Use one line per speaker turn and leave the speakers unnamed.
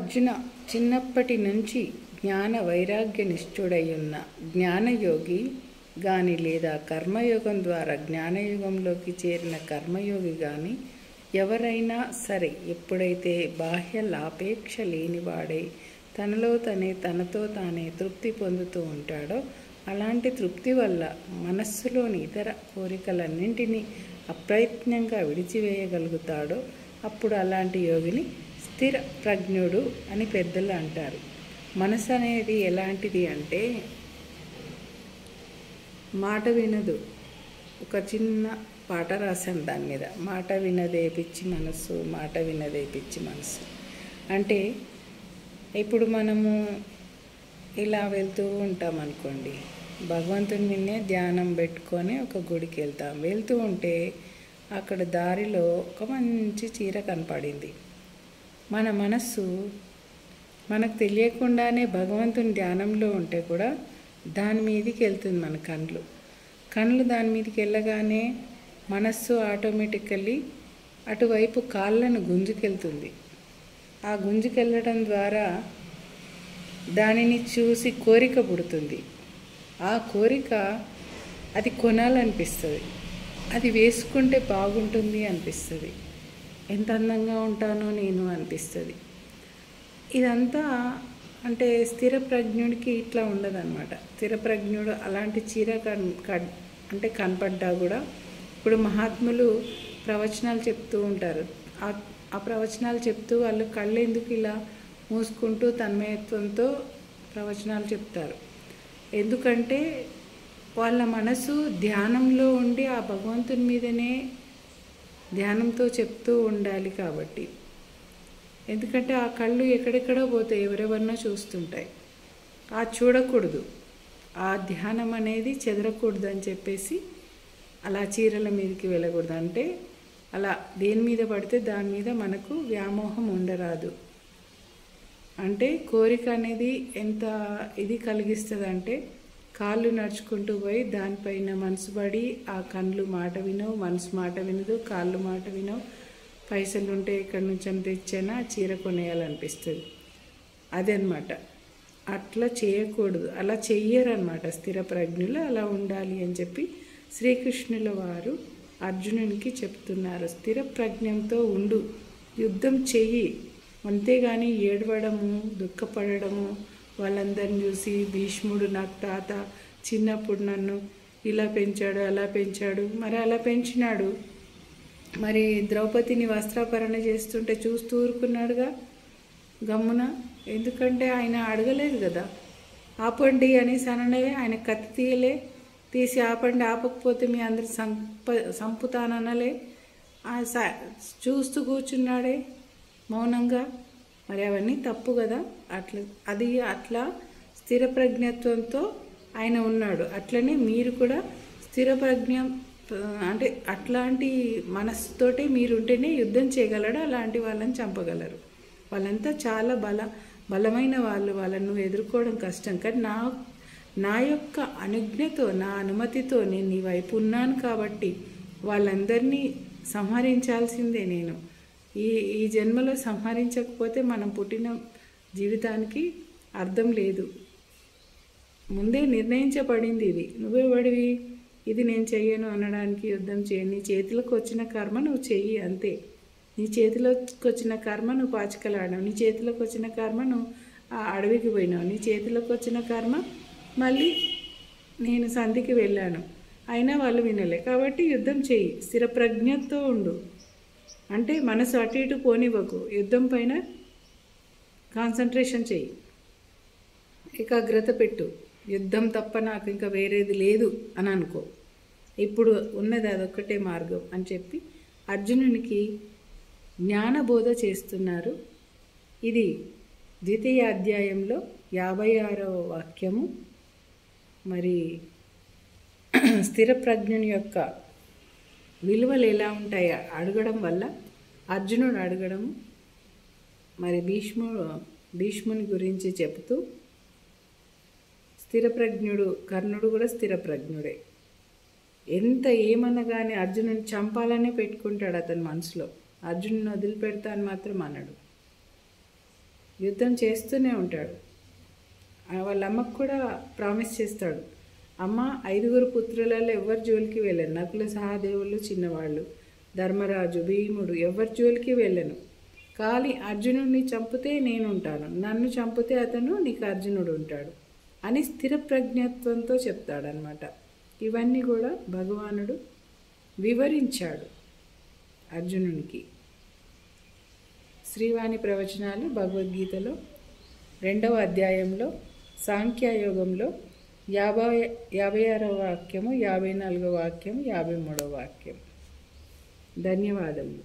అర్జున, చిన్నప్పటి నుంచి జ్ఞాన వైరాగ్య నిష్ఠుడయ్యున్న జ్ఞానయోగి గాని లేదా కర్మయోగం ద్వారా జ్ఞానయోగంలోకి చేరిన కర్మయోగి గాని ఎవరైనా సరే ఎప్పుడైతే బాహ్య లాపేక్ష లేనివాడై తనతో తానే తృప్తి పొందుతూ ఉంటాడో, అలాంటి తృప్తి వల్ల మనస్సులోని ఇతర కోరికలన్నింటినీ అప్రయత్నంగా విడిచివేయగలుగుతాడో అప్పుడు అలాంటి యోగిని స్థిర ప్రజ్ఞుడు అని పెద్దలు అంటారు. మనసు అనేది ఎలాంటిది అంటే మాట వినదు. ఒక చిన్న పాట రాశాను దాని మీద, మాట వినదే పిచ్చి మనసు, మాట వినదే పిచ్చి మనసు. అంటే ఇప్పుడు మనము ఇలా వెళ్తూ ఉంటాం అనుకోండి, భగవంతుని మీదనే ధ్యానం పెట్టుకొని ఒక గుడికి వెళ్తూ ఉంటే అక్కడ దారిలో ఒక మంచి చీర కనపడింది. మన మనస్సు మనకు తెలియకుండానే భగవంతుని ధ్యానంలో ఉంటే కూడా దాని మీదకి వెళ్తుంది. మన కళ్ళు దాని మీదకి వెళ్ళగానే మనస్సు ఆటోమేటికల్లీ అటువైపు కాళ్ళను గుంజుకెళ్తుంది. ఆ గుంజుకెళ్ళడం ద్వారా దానిని చూసి కోరిక పుడుతుంది. ఆ కోరిక అది కొనాలనిపిస్తుంది, అది వేసుకుంటే బాగుంటుంది అనిపిస్తుంది, ఎంత అందంగా ఉంటానో నేను అనిపిస్తుంది. ఇదంతా అంటే స్థిర ప్రజ్ఞుడికి ఇట్లా ఉండదన్నమాట. స్థిర ప్రజ్ఞుడు అలాంటి చీర అంటే కనపడ్డా కూడా, ఇప్పుడు మహాత్ములు ప్రవచనాలు చెప్తూ ఉంటారు. ఆ ప్రవచనాలు చెప్తూ వాళ్ళు కళ్ళు ఎందుకు ఇలా మూసుకుంటూ తన్మయత్వంతో ప్రవచనాలు చెప్తారు. ఎందుకంటే వాళ్ళ మనసు ధ్యానంలో ఉండి ఆ భగవంతుని మీదనే ధ్యానంతో చెప్తూ ఉండాలి కాబట్టి. ఎందుకంటే ఆ కళ్ళు ఎక్కడెక్కడో పోతాయి, ఎవరెవరినో చూస్తుంటాయి. ఆ చూడకూడదు, ఆ ధ్యానం అనేది చెదరకూడదు అని చెప్పేసి అలా చీరల మీదకి వెళ్ళకూడదు. అంటే అలా దేని మీద పడితే దాని మీద మనకు వ్యామోహం ఉండరాదు. అంటే కోరిక అనేది ఎంత ఇది కలిగిస్తుంది అంటే, కాళ్ళు నడుచుకుంటూ పోయి దానిపైన మనసు పడి ఆ కళ్ళు మాట వినవు, మనసు మాట వినదు, కాళ్ళు మాట వినవు. పైసలు ఉంటే ఎక్కడి నుంచి తెచ్చైనా చీర కొనేయాలనిపిస్తుంది. అదనమాట. అట్లా చేయకూడదు, అలా చెయ్యరనమాట స్థిర ప్రజ్ఞులు. అలా ఉండాలి అని చెప్పి శ్రీకృష్ణుల వారు అర్జునునికి చెప్తున్నారు. స్థిర ప్రజ్ఞంతో ఉండు, యుద్ధం చెయ్యి, అంతేగాని ఏడవడము, దుఃఖపడము, వాళ్ళందరిని చూసి భీష్ముడు నాకు తాత చిన్నప్పుడు నన్ను ఇలా పెంచాడు అలా పెంచాడు, మరి అలా పెంచినాడు, మరి ద్రౌపదిని వస్త్రాపరణ చేస్తుంటే చూస్తూ ఊరుకున్నాడుగా గమ్మున. ఎందుకంటే ఆయన అడగలేదు కదా, ఆపండి అనేసి అనలే, ఆయన కత్తి తీసి ఆపండి, ఆపకపోతే మీ అందరు సంపుతాననలే, చూస్తూ కూర్చున్నాడే మౌనంగా. మరి అవన్నీ తప్పు కదా. అట్లా స్థిర ప్రజ్ఞత్వంతో ఆయన ఉన్నాడు. అట్లనే మీరు కూడా స్థిర ప్రజ్ఞ అంటే అట్లాంటి మనస్సుతోటే మీరుంటేనే యుద్ధం చేయగలడు, అలాంటి వాళ్ళని చంపగలరు. వాళ్ళంతా చాలా బలమైన వాళ్ళు, వాళ్ళను ఎదుర్కోవడం కష్టం. కానీ నా యొక్క అనుజ్ఞతో, నా అనుమతితో నేను నీ వైపు ఉన్నాను కాబట్టి వాళ్ళందరినీ సంహరించాల్సిందే నేను. ఈ జన్మలో సంహరించకపోతే మనం పుట్టిన జీవితానికి అర్థం లేదు. ముందే నిర్ణయించబడింది ఇది. నువ్వే వాడివి, ఇది నేను చెయ్యను అనడానికి యుద్ధం చేయను. నీ చేతిలోకి వచ్చిన కర్మ నువ్వు చెయ్యి అంతే. నీ చేతిలోకి వచ్చిన కర్మ నువ్వు పాచికలాడావు, నీ చేతిలోకి వచ్చిన కర్మ నువ్వు ఆ అడవికి పోయినావు, నీ చేతిలోకి వచ్చిన కర్మ మళ్ళీ నేను సంధికి వెళ్ళాను, అయినా వాళ్ళు వినలే. కాబట్టి యుద్ధం చెయ్యి, స్థిర ప్రజ్ఞతో ఉండు. అంటే మనసు అటు ఇటు పోనివ్వకు, యుద్ధం పైన కాన్సన్ట్రేషన్ చెయ్యి, ఏకాగ్రత పెట్టు. యుద్ధం తప్ప నాకు ఇంకా వేరేది లేదు అని అనుకో. ఇప్పుడు ఉన్నది అదొక్కటే మార్గం అని చెప్పి అర్జునునికి జ్ఞానబోధ చేస్తున్నారు. ఇది ద్వితీయ అధ్యాయంలో 56వ వాక్యము. మరి స్థిర ప్రజ్ఞుని యొక్క విలువలు ఎలా ఉంటాయో అడగడం వల్ల అర్జునుడు అడగడము, మరి భీష్ముని గురించి చెబుతూ స్థిరప్రజ్ఞుడు కర్ణుడు కూడా స్థిరప్రజ్ఞుడే. ఎంత ఏమన్నా కానీ అర్జునుని చంపాలనే పెట్టుకుంటాడు అతని మనసులో. అర్జునుని వదిలిపెడతా అని మాత్రం అనడు. యుద్ధం చేస్తూనే ఉంటాడు. వాళ్ళ అమ్మకు కూడా ప్రామిస్ చేస్తాడు, అమ్మ 5 పుత్రులలో ఎవరి జోలికి వెళ్ళను, నకుల సహదేవులు చిన్నవాళ్ళు, ధర్మరాజు, భీముడు ఎవరి జోలికి వెళ్ళను, కానీ అర్జునుడిని చంపితే నేను ఉంటాను, నన్ను చంపితే అతను నీకు అర్జునుడు ఉంటాడు అని స్థిర ప్రజ్ఞత్వంతో చెప్తాడనమాట. ఇవన్నీ కూడా భగవానుడు వివరించాడు అర్జునునికి. శ్రీవాణి ప్రవచనాలు భగవద్గీతలో 2వ అధ్యాయంలో సాంఖ్యయోగంలో 56వ వాక్యము, 54వ వాక్యం, 53వ వాక్యం. ధన్యవాదములు.